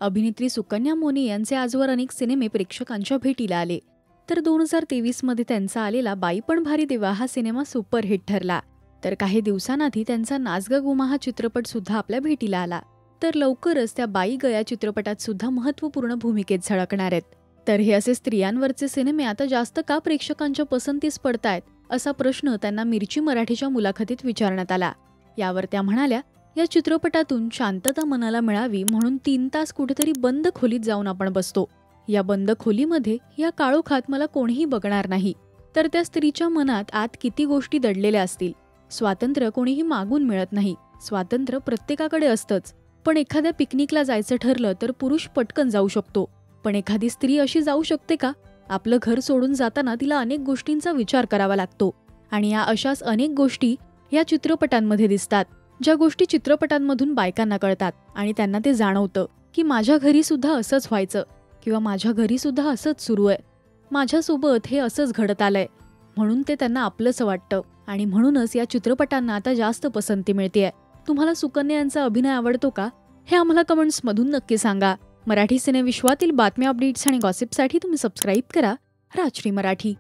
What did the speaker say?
अभिनेत्री सुकन्या मोने यांचे आजवर अनेक सिनेमे प्रेक्षकांच्या भेटीला आले. तर 2023 मध्ये त्यांचा आलेला बाई पण भारी देवा हा सिनेमा सुपरहिट ठरला. तर काही दिवसांआधी त्यांचा नाच ग गुमा हा चित्रपट सुद्धा आपल्या भेटीला आला. तर लवकरच त्या बाई ग या चित्रपटात सुद्धा महत्त्वपूर्ण भूमिकेत झळकणार आहेत. तर हे असे स्त्रियांवरचे सिनेमे आता जास्त का प्रेक्षकांच्या पसंतीस पडतायत असा प्रश्न त्यांना मिरची मराठीच्या मुलाखतीत विचारण्यात आला. यावर त्या म्हणाल्या, या चित्रपटातून शांतता मनाला मिळावी म्हणून 3 तास कुठेतरी बंद खोलीत जाऊन आपण बसतो. या बंद खोलीमध्ये या काळोखात मला कोणीही बघणार नाही. तर त्या स्त्रीच्या मनात आत किती गोष्टी दडलेल्या असतील. स्वातंत्र्य कोणीही मागून मिळत नाही. स्वातंत्र्य प्रत्येकाकडे असतंच. पण एखाद्या पिकनिकला जायचं ठरलं तर पुरुष पटकन जाऊ शकतो. पण एखादी स्त्री अशी जाऊ शकते का? आपलं घर सोडून जाताना तिला अनेक गोष्टींचा विचार करावा लागतो. आणि या अशाच अनेक गोष्टी या चित्रपटांमध्ये दिसतात. ज्या गोष्टी चित्रपटांमधून बायकांना कळतात आणि त्यांना ते जाणवतं की माझ्या घरी सुद्धा असंच व्हायचं किंवा माझ्या घरी सुद्धा असंच सुरू आहे. माझ्यासोबत हे असंच घडत आलंय. म्हणून ते त्यांना आपलंसं वाटतं आणि म्हणूनच या चित्रपटांना आता जास्त पसंती मिळतेय. तुम्हाला सुकन्या यांचा अभिनय आवडतो का? हे आम्हाला कमेंट्समधून नक्की सांगा. मराठी सिनेविश्वातील बातम्या, अपडेट्स आणि गॉसिपसाठी तुम्ही सबस्क्राईब करा राजश्री मराठी.